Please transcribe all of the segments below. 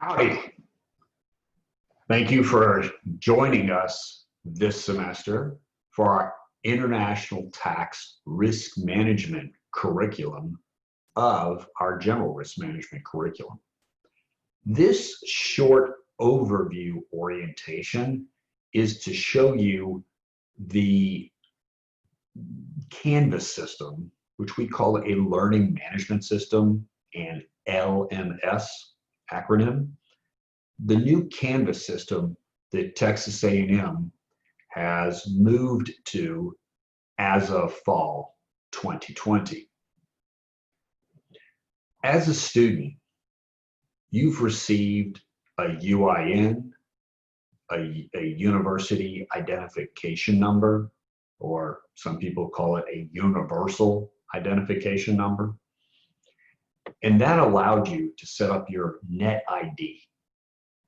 Howdy. Thank you for joining us this semester for our International Tax Risk Management curriculum of our General Risk Management curriculum. This short overview orientation is to show you the Canvas system, which we call a learning management system, and LMS acronym. The new Canvas system that Texas A&M has moved to as of fall 2020. As a student, you've received a UIN, a university identification number, or some people call it a universal identification number. And that allowed you to set up your net ID,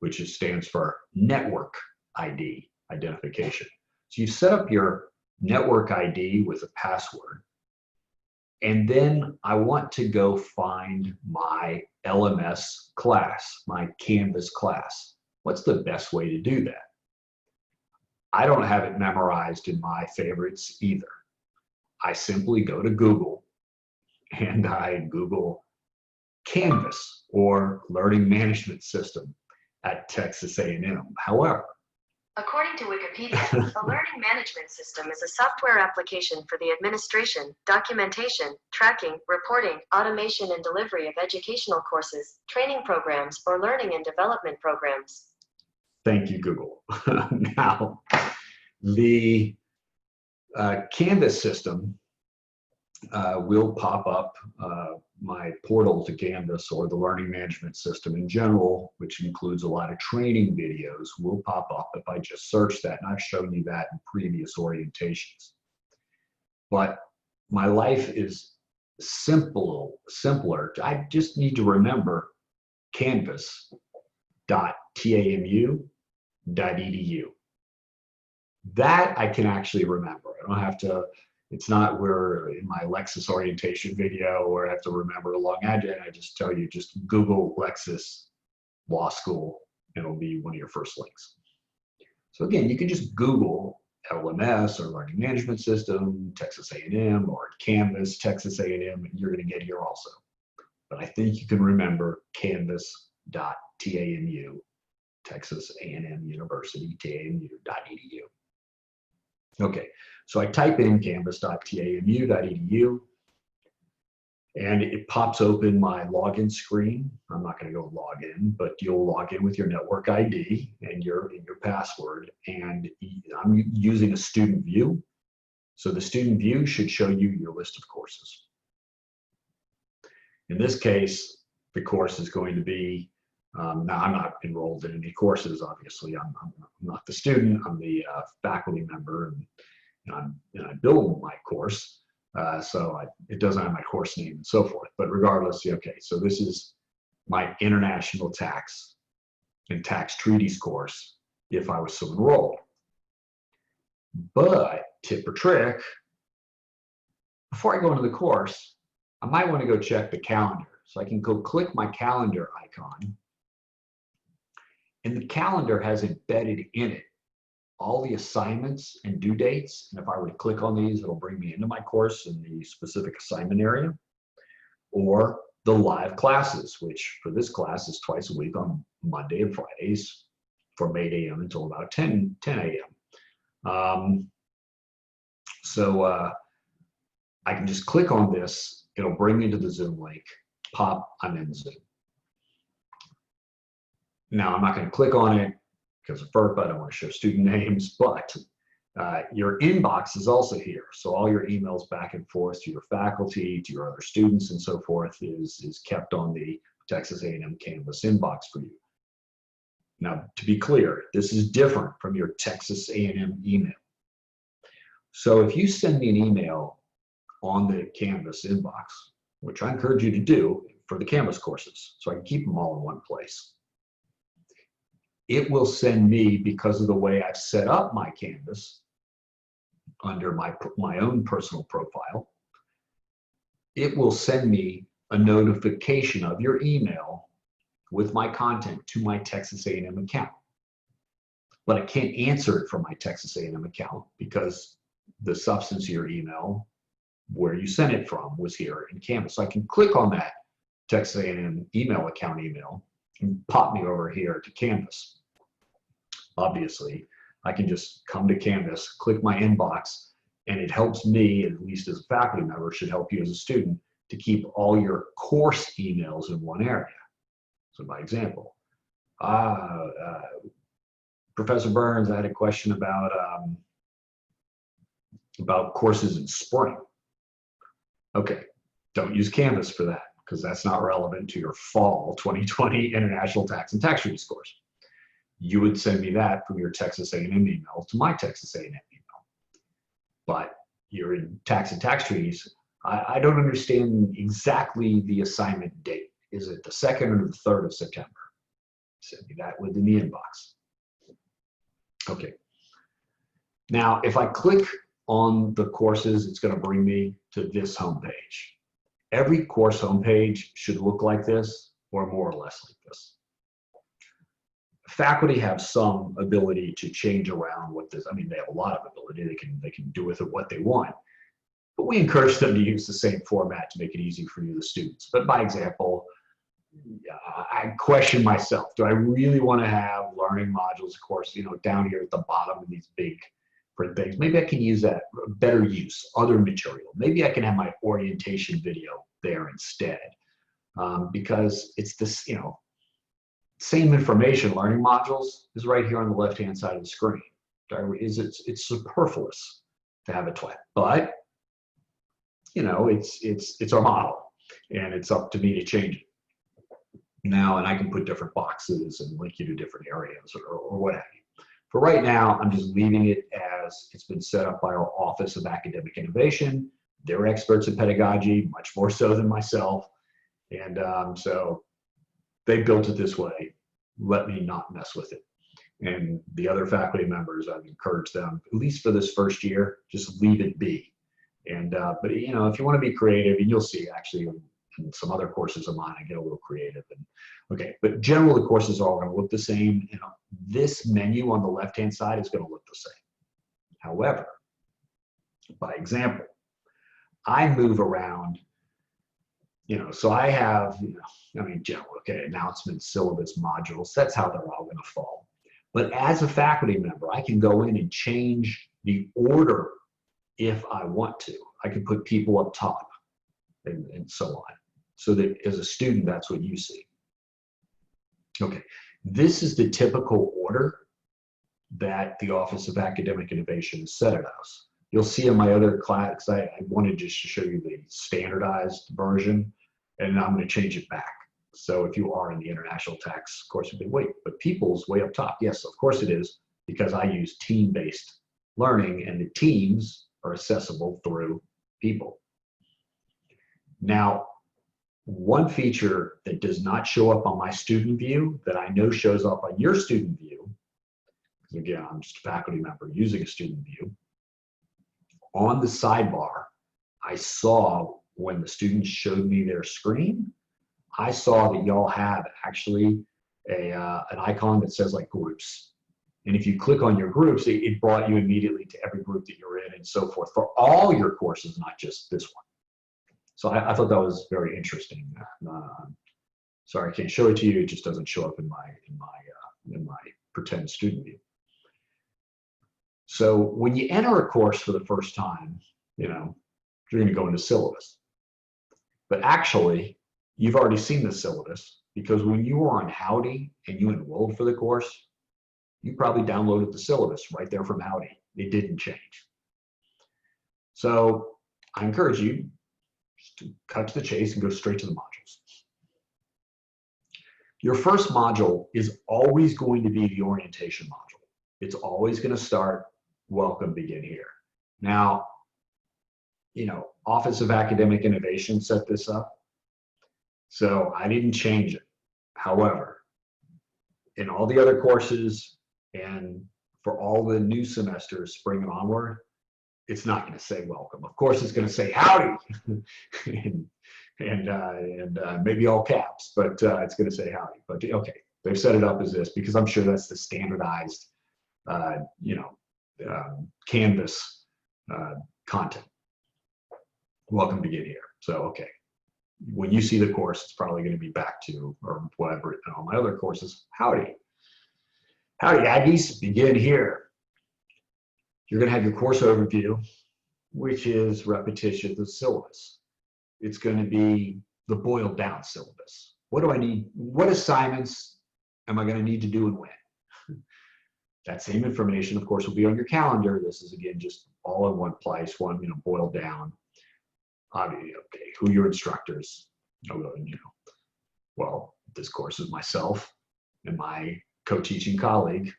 which stands for network ID identification. So you set up your network ID with a password, and then I want to go find my LMS class, my Canvas class. What's the best way to do that? I don't have it memorized in my favorites either. I simply go to Google and I Google Canvas or Learning Management System at Texas A&M. However, according to Wikipedia, a learning management system is a software application for the administration, documentation, tracking, reporting, automation, and delivery of educational courses, training programs, or learning and development programs. Thank you, Google. Now, the Canvas system will pop up my portal to Canvas, or the learning management system in general, which includes a lot of training videos, will pop up if I just search that, and I've shown you that in previous orientations. But my life is simpler. I just need to remember canvas.tamu.edu. That I can actually remember. I don't have to. It's not where in my Lexis orientation video where I have to remember a long address. I just tell you, just Google Lexis Law School, and it'll be one of your first links. So again, you can just Google LMS or Learning Management System, Texas A&M, or Canvas, Texas A&M, and you're going to get here also. But I think you can remember canvas.tamu, Texas A&M University, tamu.edu. Okay, so I type in canvas.tamu.edu, and it pops open my login screen. I'm not going to go log in, but you'll log in with your network ID and your password, and I'm using a student view. So the student view should show you your list of courses. In this case, the course is going to be, now I'm not enrolled in any courses, obviously. I'm not the student, I'm the faculty member, and I build my course, so it doesn't have my course name and so forth. But regardless, okay, so this is my international tax and tax treaties course if I was so enrolled. But tip or trick, before I go into the course, I might want to go check the calendar. So I can go click my calendar icon, and the calendar has embedded in it all the assignments and due dates. And if I were to click on these, it'll bring me into my course in the specific assignment area, or the live classes, which for this class is twice a week on Monday and Fridays from 8 a.m. until about 10 a.m. So I can just click on this. It'll bring me to the Zoom link. Pop, I'm in Zoom. Now, I'm not going to click on it because of FERPA, I don't want to show student names, but your inbox is also here. So all your emails back and forth to your faculty, to your other students, and so forth is kept on the Texas A&M Canvas inbox for you. Now, to be clear, this is different from your Texas A&M email. So if you send me an email on the Canvas inbox, which I encourage you to do for the Canvas courses, so I can keep them all in one place, it will send me, because of the way I've set up my Canvas under my own personal profile, it will send me a notification of your email with my content to my Texas A&M account. But I can't answer it from my Texas A&M account because the substance of your email, where you sent it from, was here in Canvas. So I can click on that Texas A&M email account email and pop me over here to Canvas. Obviously, I can just come to Canvas, click my inbox, and it helps me, at least as a faculty member, should help you as a student, to keep all your course emails in one area. So by example, Professor Burns, I had a question about courses in spring. Okay, don't use Canvas for that because that's not relevant to your fall 2020 International Tax and Tax Treaties course. You would send me that from your Texas A&M email to my Texas A&M email. But you're in Tax and Tax Treaties. I don't understand exactly the assignment date. Is it the 2nd or the 3rd of September? Send me that within the inbox. Okay. Now, if I click on the courses, it's going to bring me to this homepage. Every course homepage should look like this or more or less like this. Faculty have some ability to change around what this, I mean, they have a lot of ability. They can do with it what they want. But we encourage them to use the same format to make it easy for you, the students. But by example, I question myself. Do I really want to have learning modules, of course, down here at the bottom of these big print things? Maybe I can use that better use, other material. Maybe I can have my orientation video there instead. Because it's this, same information, learning modules is right here on the left-hand side of the screen. It's superfluous to have it twice, but it's our model, and it's up to me to change it now. And I can put different boxes and link you to different areas or what have you. For right now, I'm just leaving it as it's been set up by our Office of Academic Innovation. They're experts in pedagogy, much more so than myself, and so they built it this way. Let me not mess with it. And the other faculty members, I've encouraged them, at least for this first year, just leave it be. And but if you want to be creative, and you'll see actually in some other courses of mine, I get a little creative. And okay, but generally the courses are all going to look the same. This menu on the left-hand side is going to look the same. However, by example, I move around. So I have, general, okay, announcements, syllabus, modules, that's how they're all going to fall. But as a faculty member, I can go in and change the order if I want to. I can put people up top and so on. So that as a student, that's what you see. Okay, this is the typical order that the Office of Academic Innovation set at us. You'll see in my other class, I wanted just to show you the standardized version, and I'm going to change it back. So if you are in the international tax course, you'll be, wait, but people's way up top. Yes, of course it is, because I use team-based learning, and the teams are accessible through people. Now, one feature that does not show up on my student view that I know shows up on your student view, because again, I'm just a faculty member using a student view, on the sidebar, I saw when the students showed me their screen, I saw that y'all have actually an icon that says like groups. And if you click on your groups, it brought you immediately to every group that you're in and so forth for all your courses, not just this one. So I thought that was very interesting. Sorry, I can't show it to you. It just doesn't show up in my pretend student view. So when you enter a course for the first time, you're going to go into syllabus. But actually, you've already seen the syllabus, because when you were on Howdy and you enrolled for the course, you probably downloaded the syllabus right there from Howdy. It didn't change. So I encourage you to cut to the chase and go straight to the modules. Your first module is always going to be the orientation module. It's always going to start, welcome, begin here. Now, Office of Academic Innovation set this up, so I didn't change it. However, in all the other courses and for all the new semesters, spring and onward, it's not going to say welcome. Of course, it's going to say howdy. and maybe all caps, but it's going to say howdy. But okay, they've set it up as this because I'm sure that's the standardized, Canvas content. Welcome to get here. So okay, when you see the course, it's probably going to be back to, or what I've written on my other courses, howdy. Howdy, Aggies, begin here. You're going to have your course overview, which is repetition of the syllabus. It's going to be the boiled down syllabus. What do I need? What assignments am I going to need to do and when? That same information, of course, will be on your calendar. This is, again, just all in one place, boiled down. Okay, who are your instructors? Well, this course is myself and my co-teaching colleague,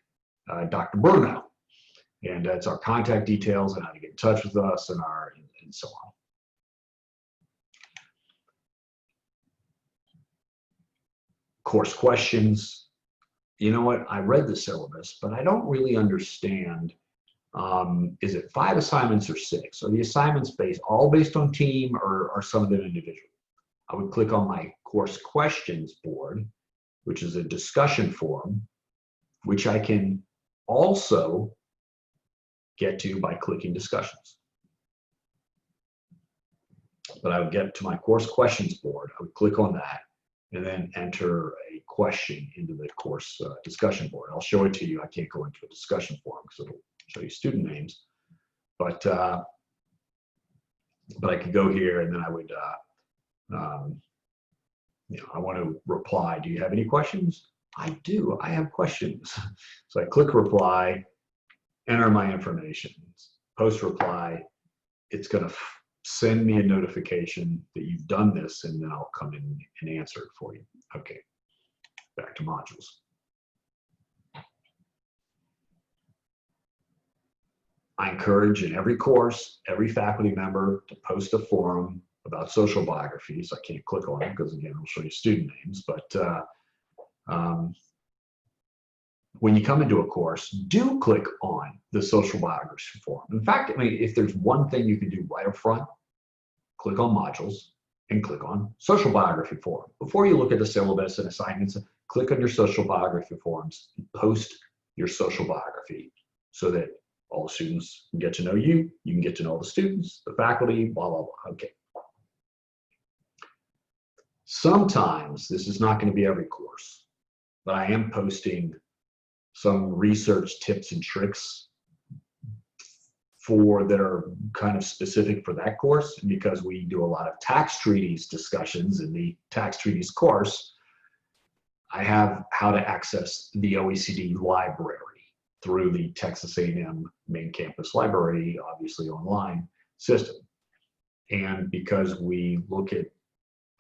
Dr. Bruno. And it's our contact details and how to get in touch with us and so on. Course questions. You know what? I read the syllabus, but I don't really understand. Is it 5 assignments or 6? Are the assignments all based on team, or are some of them individual? I would click on my course questions board, which is a discussion forum, which I can also get to by clicking discussions. But I would get to my course questions board. I would click on that and then enter a question into the course discussion board. I'll show it to you. I can't go into a discussion forum because it'll show you student names, but I could go here and then I would, I want to reply. Do you have any questions? I do. I have questions. So I click reply, enter my information, post reply. It's going to send me a notification that you've done this, and then I'll come in and answer it for you. Okay, back to modules. I encourage in every course, every faculty member to post a forum about social biographies. I can't click on it because, again, I'll show you student names, but when you come into a course, do click on the social biography forum. In fact, if there's one thing you can do right up front, click on modules and click on social biography forum. Before you look at the syllabus and assignments, click on your social biography forums and post your social biography so that all the students can get to know you, you can get to know the students, the faculty, blah, blah, blah. Okay. Sometimes, this is not going to be every course, but I am posting some research tips and tricks that are kind of specific for that course. And because we do a lot of tax treaties discussions in the tax treaties course, I have how to access the OECD library through the Texas A&M main campus library, obviously online system. And because we look at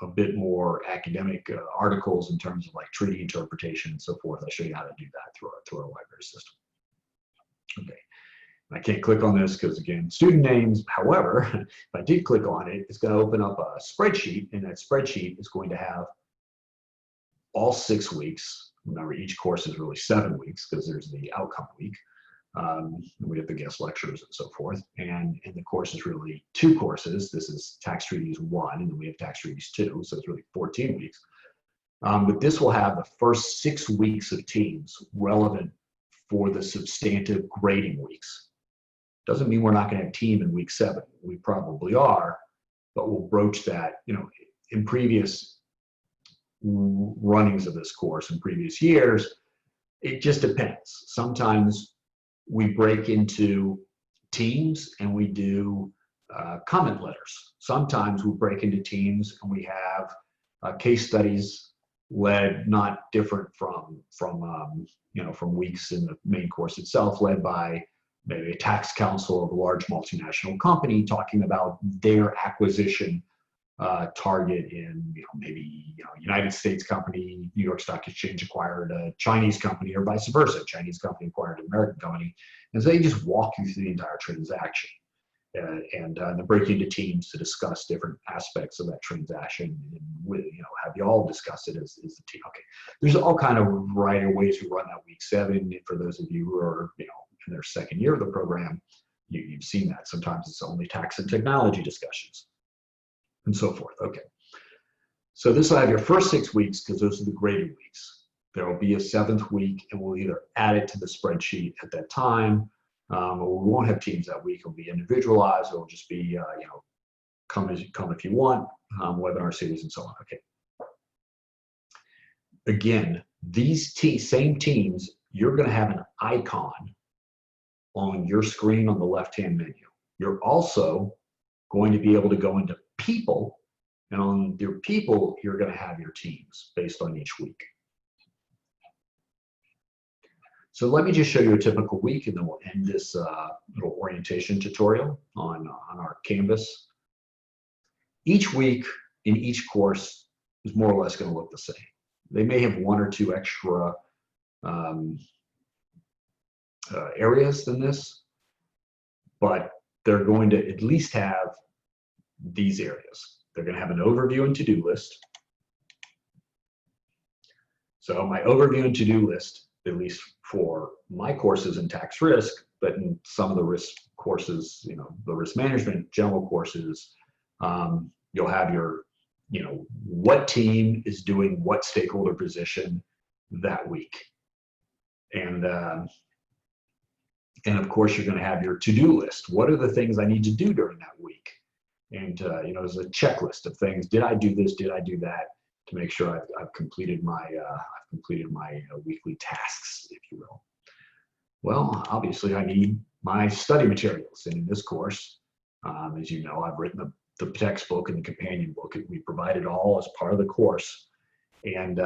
a bit more academic articles in terms of like treaty interpretation and so forth, I'll show you how to do that through our library system. Okay, I can't click on this because, again, student names. However, if I did click on it, it's going to open up a spreadsheet, and that spreadsheet is going to have all 6 weeks. Remember, each course is really 7 weeks because there's the outcome week. We have the guest lectures and so forth. And the course is really 2 courses. This is Tax Treaties 1, and then we have Tax Treaties 2, so it's really 14 weeks. But this will have the first 6 weeks of teams relevant for the substantive grading weeks. Doesn't mean we're not going to have team in week 7. We probably are, but we'll broach that. In previous runnings of this course in previous years, it just depends. Sometimes we break into teams and we do comment letters. Sometimes we break into teams and we have case studies led, not different from weeks in the main course itself, led by maybe a tax counsel of a large multinational company talking about their acquisition target in maybe United States company, New York Stock Exchange acquired a Chinese company, or vice versa. Chinese company acquired an American company, and so they just walk you through the entire transaction, and they break into teams to discuss different aspects of that transaction, and have you all discuss it as the team. Okay, there's all kind of variety of ways we run that week 7. And for those of you who are in their 2nd year of the program, you've seen that. Sometimes it's only tax and technology discussions, and so forth. Okay, So this will have your first 6 weeks because those are the graded weeks. There will be a 7th week, and we'll either add it to the spreadsheet at that time, or we won't have teams that week. It'll be individualized. It'll just be, you know, come if you want, webinar series and so on. Okay. Again, these same teams, you're going to have an icon on your screen on the left-hand menu. You're also going to be able to go into people, and on your people, you're going to have your teams based on each week. So let me just show you a typical week, and then we'll end this little orientation tutorial on our Canvas. Each week in each course is more or less going to look the same. They may have 1 or 2 extra areas than this, but they're going to at least have these areas. They're going to have an overview and to-do list. So my overview and to-do list, at least for my courses in tax risk, but in some of the risk courses, you know, the risk management general courses, you'll have your, you know, what team is doing what stakeholder position that week. And of course, you're going to have your to-do list. What are the things I need to do during that week? And, you know, there's a checklist of things. Did I do this? Did I do that? To make sure I've completed my weekly tasks, if you will. Well, obviously, I need my study materials. And in this course, as you know, I've written the textbook and the companion book, and we provide it all as part of the course. And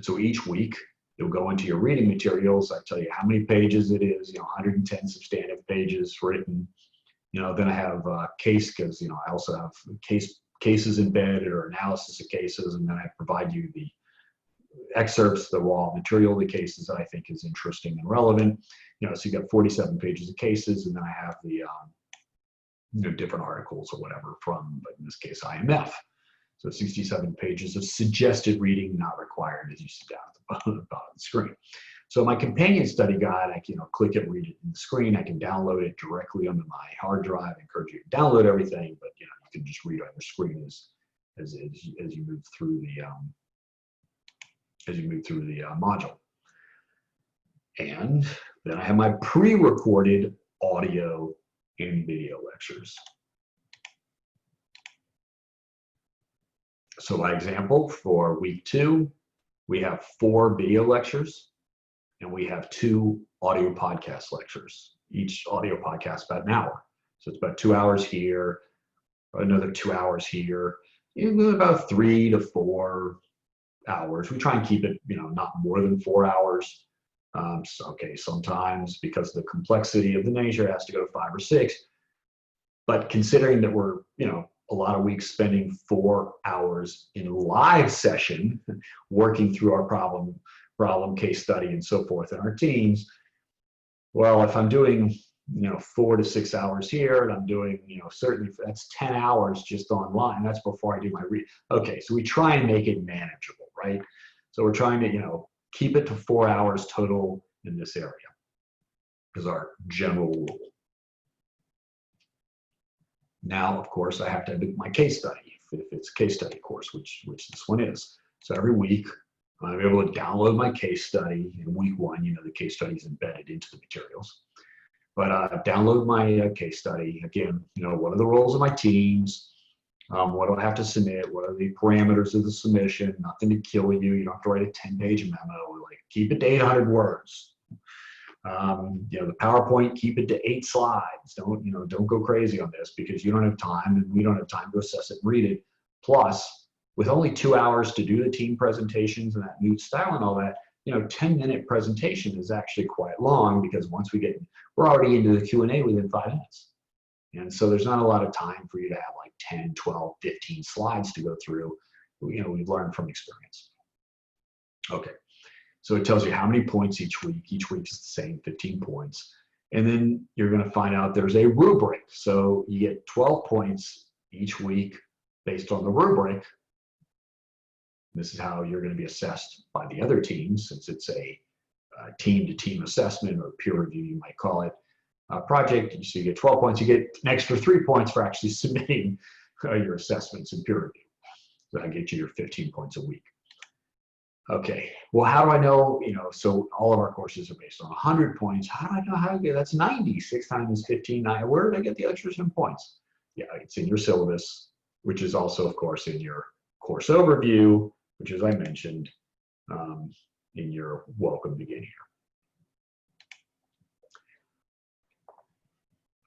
so each week, you'll go into your reading materials. I tell you how many pages it is, you know, 110 substantive pages written. You know, then I have case, because, you know, I also have cases embedded or analysis of cases, and then I provide you the excerpts, the raw material of the cases that I think is interesting and relevant. You know, so you got 47 pages of cases, and then I have the, you know, different articles or whatever from, but in this case, IMF. So 67 pages of suggested reading, not required, as you see down at the bottom of the screen. So my companion study guide, I can, you know, click it, read it in the screen. I can download it directly onto my hard drive. I encourage you to download everything, but, you know, you can just read it on your screen as you move through the module. And then I have my pre-recorded audio and video lectures. So by example, for week 2, we have 4 video lectures, and we have 2 audio podcast lectures. Each audio podcast about an hour. So it's about 2 hours here, another 2 hours here, about 3 to 4 hours. We try and keep it, you know, not more than 4 hours. So, okay, sometimes because of the complexity of the nature, it has to go to 5 or 6. But considering that we're, you know, a lot of weeks spending 4 hours in live session, working through our problem case study and so forth in our teams, well, if I'm doing, you know, 4 to 6 hours here, and I'm doing, you know, certainly that's 10 hours just online. That's before I do my read. Okay, so we try and make it manageable, right? So we're trying to, you know, keep it to 4 hours total in this area is our general rule. Now, of course, I have to have my case study, if it's a case study course, which this one is. So every week, I'm able to download my case study. In week 1, you know, the case study is embedded into the materials. But download my case study. Again, you know, what are the roles of my teams? What do I have to submit? What are the parameters of the submission? Nothing to kill you. You don't have to write a 10-page memo. Like, keep it to 800 words. You know, the PowerPoint, keep it to 8 slides. Don't go crazy on this, because you don't have time, and we don't have time to assess it and read it. Plus, with only 2 hours to do the team presentations and that moot style and all that, you know, 10-minute presentation is actually quite long, because once we're already into the Q&A within 5 minutes. And so there's not a lot of time for you to have like 10, 12, 15 slides to go through. You know, we've learned from experience. Okay. So it tells you how many points each week. Each week is the same, 15 points. And then you're going to find out there's a rubric. So you get 12 points each week based on the rubric. This is how you're going to be assessed by the other teams, since it's a team-to-team assessment, or peer review, you might call it, project. So you get 12 points. You get an extra 3 points for actually submitting your assessments and peer review. So that gets you your 15 points a week. Okay, well, how do I know, so all of our courses are based on 100 points. How do I know how to get, that's 90, 6 times 15, where did I get the extra 10 points? Yeah, it's in your syllabus, which is also, of course, in your course overview, which, as I mentioned, in your welcome beginning.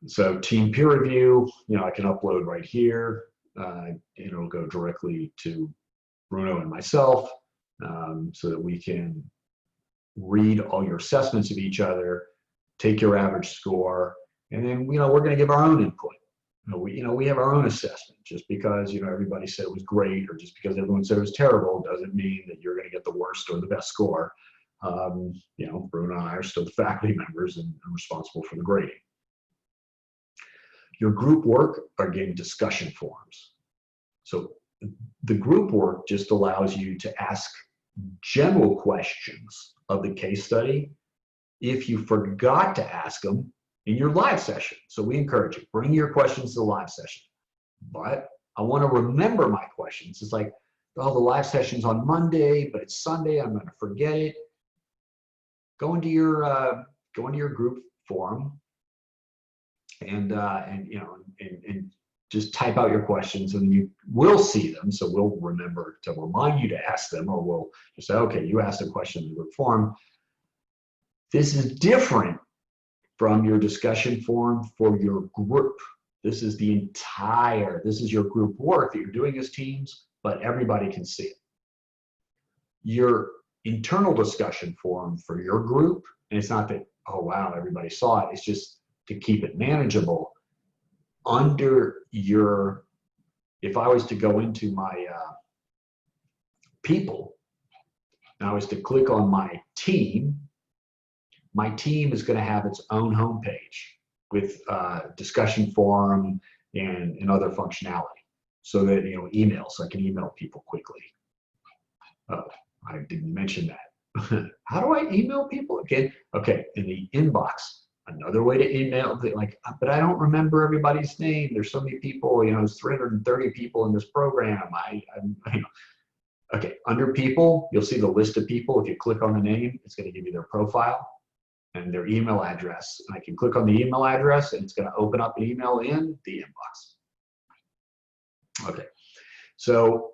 So team peer review, I can upload right here. It'll go directly to Bruno and myself, so that we can read all your assessments of each other, take your average score, and then we're going to give our own input. We have our own assessment. Just because everybody said it was great, or just because everyone said it was terrible, doesn't mean that you're going to get the worst or the best score. Bruno and I are still the faculty members and responsible for the grading. Your group work are getting discussion forums. So the group work just allows you to ask general questions of the case study if you forgot to ask them in your live session. So we encourage you, bring your questions to the live session. But I want to remember my questions. It's like, oh, the live session's on Monday, but it's Sunday, I'm going to forget it. Go into your group forum and just type out your questions, and you will see them. So we'll remember to remind you to ask them, or we'll just say, okay, you asked a question in the group forum. This is different from your discussion forum for your group. This is your group work that you're doing as teams, but everybody can see it. Your internal discussion forum for your group, and it's not that, oh wow, everybody saw it, it's just to keep it manageable. If I was to go into my people, and I was to click on my team is going to have its own homepage with discussion forum and other functionality, so that email, so I can email people quickly. Oh, I didn't mention that. How do I email people again? Okay, in the inbox. Another way to email, but I don't remember everybody's name. There's so many people, there's 330 people in this program. Okay, under people, you'll see the list of people. If you click on the name, it's going to give you their profile and their email address. And I can click on the email address, and it's going to open up an email in the inbox. Okay, so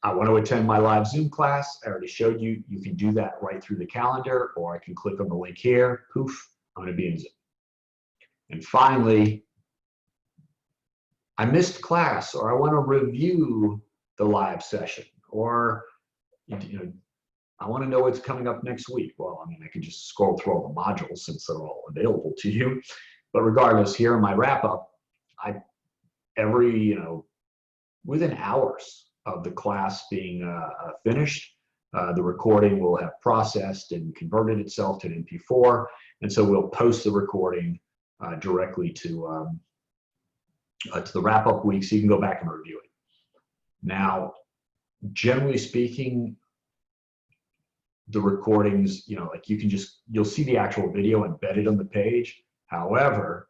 I want to attend my live Zoom class. I already showed you, you can do that right through the calendar, or I can click on the link here, poof, I'm going to be in Zoom. And finally, I missed class, or I want to review the live session, or I want to know what's coming up next week. Well, I can just scroll through all the modules since they're all available to you. But regardless, here in my wrap up, within hours of the class being finished, the recording will have processed and converted itself to an MP4, and so we'll post the recording directly to the wrap-up week, so you can go back and review it. Now, generally speaking, the recordings, you'll see the actual video embedded on the page. However,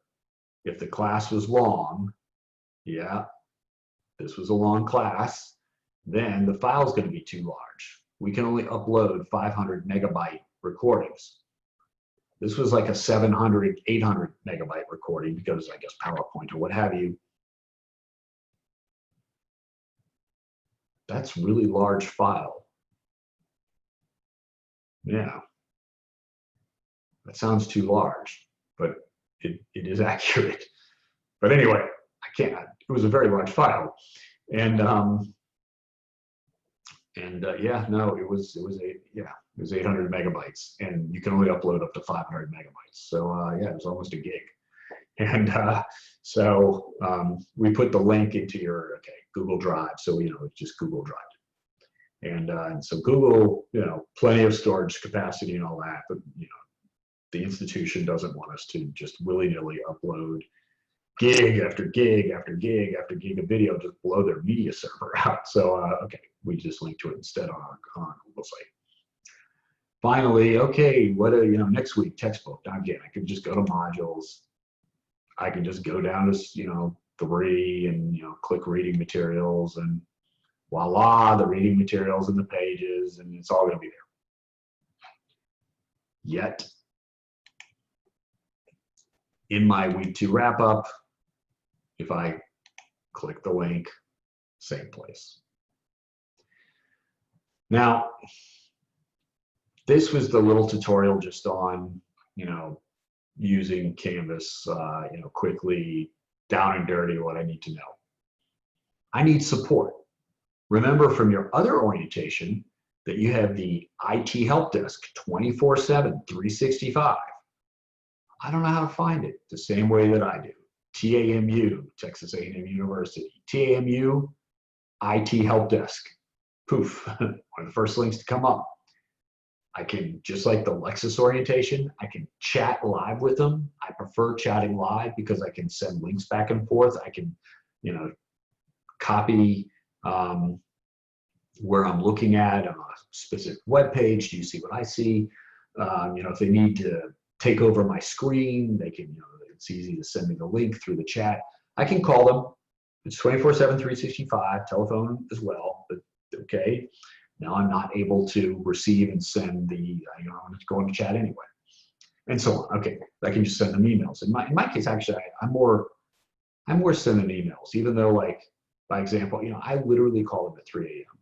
if the class was long, this was a long class, then the file is going to be too large. We can only upload 500 megabyte recordings. This was like a 700, 800 megabyte recording because I guess PowerPoint or what have you. That's really large file. Yeah. That sounds too large, but it is accurate. But anyway, it was a very large file. And it was 800 megabytes, and you can only upload up to 500 megabytes. So it was almost a gig. And so we put the link into your Google Drive. So it's just Google Drive. And so Google, plenty of storage capacity and all that, but the institution doesn't want us to just willy-nilly upload gig after gig after gig after gig of video, just blow their media server out. So we just link to it instead on our Google site. Finally, next week textbook. Again, I could just go to modules. I can just go down to 3 and, click reading materials, and voila, the reading materials and the pages, and it's all going to be there. Yet, in my week 2 wrap up, if I click the link, same place. Now, this was the little tutorial just on, using Canvas, quickly, down and dirty, what I need to know. I need support. Remember from your other orientation that you have the IT help desk 24/7, 365. I don't know how to find it the same way that I do. TAMU, Texas A&M University. TAMU, IT help desk. Poof, one of the first links to come up. I can, just like the Lexis orientation, I can chat live with them. I prefer chatting live because I can send links back and forth. I can, copy where I'm looking at on a specific web page. Do you see what I see? If they need to take over my screen, they can, it's easy to send me the link through the chat. I can call them. It's 24/7, 365, telephone as well, but okay. Now I'm not able to receive and send the, I'm going to chat anyway, and so on. Okay, I can just send them emails. In my case, actually, I'm more sending emails, even though, like, by example, I literally call them at 3 a.m.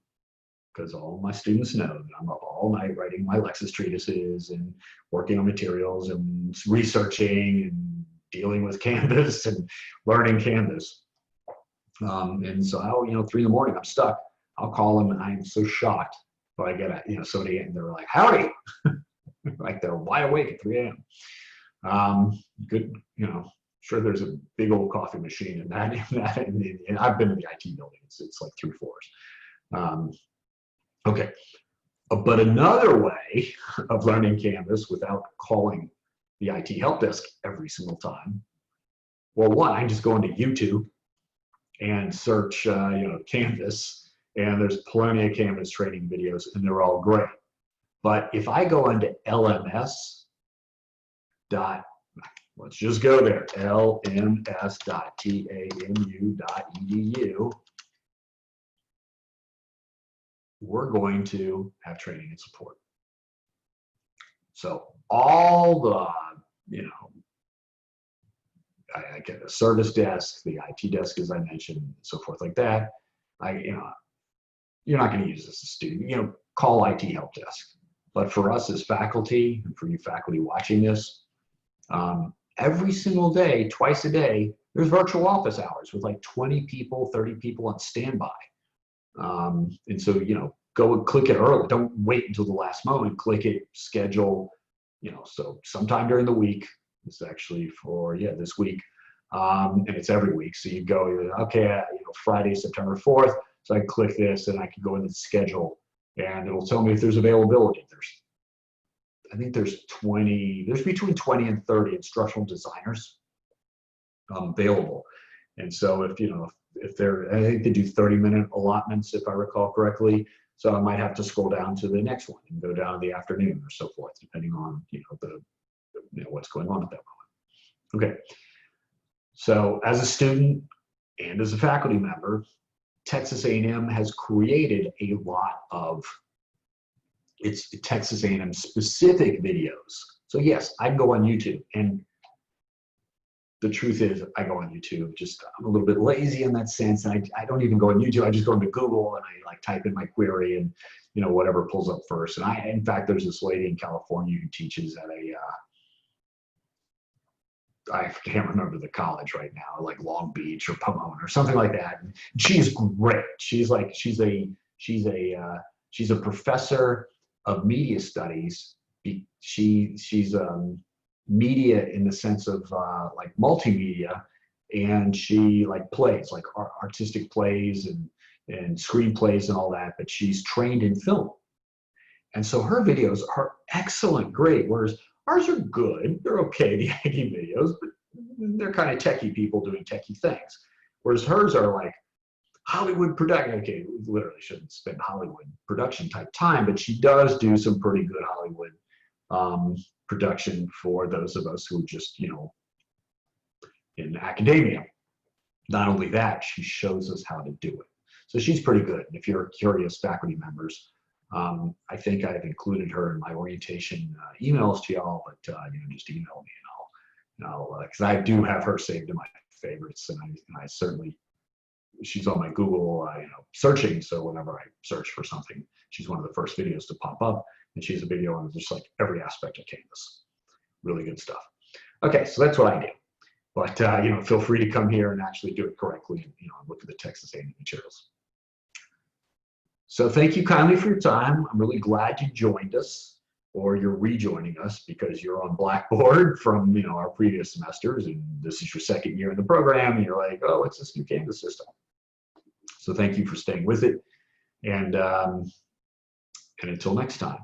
because all my students know that I'm up all night writing my Lexis treatises and working on materials and researching and dealing with Canvas and learning Canvas. And so I'll, 3 in the morning, I'm stuck. I'll call them, and I'm so shocked. But I get somebody, and they're like, "Howdy," like they're wide awake at 3 a.m. Good, sure. There's a big old coffee machine in that. And I've been to the IT building. It's like 3 floors. Okay, but another way of learning Canvas without calling the IT help desk every single time. Well, one, I just go into YouTube and search, Canvas. And there's plenty of Canvas training videos, and they're all great. But if I go into LMS let's just go there, lms.tamu.edu, we're going to have training and support. So all the, I get a service desk, the IT desk, as I mentioned, so forth like that. You're not going to use this as a student, call IT help desk. But for us as faculty, and for you faculty watching this, every single day, twice a day, there's virtual office hours with like 20 people, 30 people on standby. And so, go and click it early. Don't wait until the last moment. Click it, schedule, so sometime during the week. It's actually for, this week. And it's every week. So you go, okay, Friday, September 4th. So I click this, and I can go into the schedule, and it'll tell me if there's availability. I think there's between 20 and 30 instructional designers available. And so if I think they do 30-minute allotments, if I recall correctly. So I might have to scroll down to the next one and go down to the afternoon or so forth, depending on, what's going on at that moment. Okay. So as a student and as a faculty member, Texas A&M has created a lot of its Texas A&M specific videos. So yes, I can go on YouTube, and the truth is I go on YouTube. I'm a little bit lazy in that sense, and I don't even go on YouTube. I just go into Google and I type in my query, and whatever pulls up first. And in fact, there's this lady in California who teaches at I can't remember the college right now, like Long Beach or Pomona or something like that. And she's great. She's a professor of media studies. She's media in the sense of like multimedia, and she plays like artistic plays and screenplays and all that. But she's trained in film, and so her videos are excellent, great. Whereas ours are good. They're okay, the Aggie videos, but they're kind of techie people doing techie things. Whereas hers are like Hollywood production. Okay, we literally shouldn't spend Hollywood production type time, but she does do some pretty good Hollywood production for those of us who just, in academia. Not only that, she shows us how to do it. So she's pretty good. If you're curious, faculty members, I think I've included her in my orientation emails to y'all, but just email me and I'll because I do have her saved in my favorites, and I certainly, she's on my Google searching. So whenever I search for something, she's one of the first videos to pop up, and she has a video on just like every aspect of Canvas. Really good stuff. Okay, so that's what I do. But feel free to come here and actually do it correctly, and look at the Texas A&M materials. So thank you kindly for your time. I'm really glad you joined us, or you're rejoining us because you're on Blackboard from our previous semesters, and this is your second year in the program, and you're like, oh, what's this new Canvas system? So thank you for staying with it, and until next time.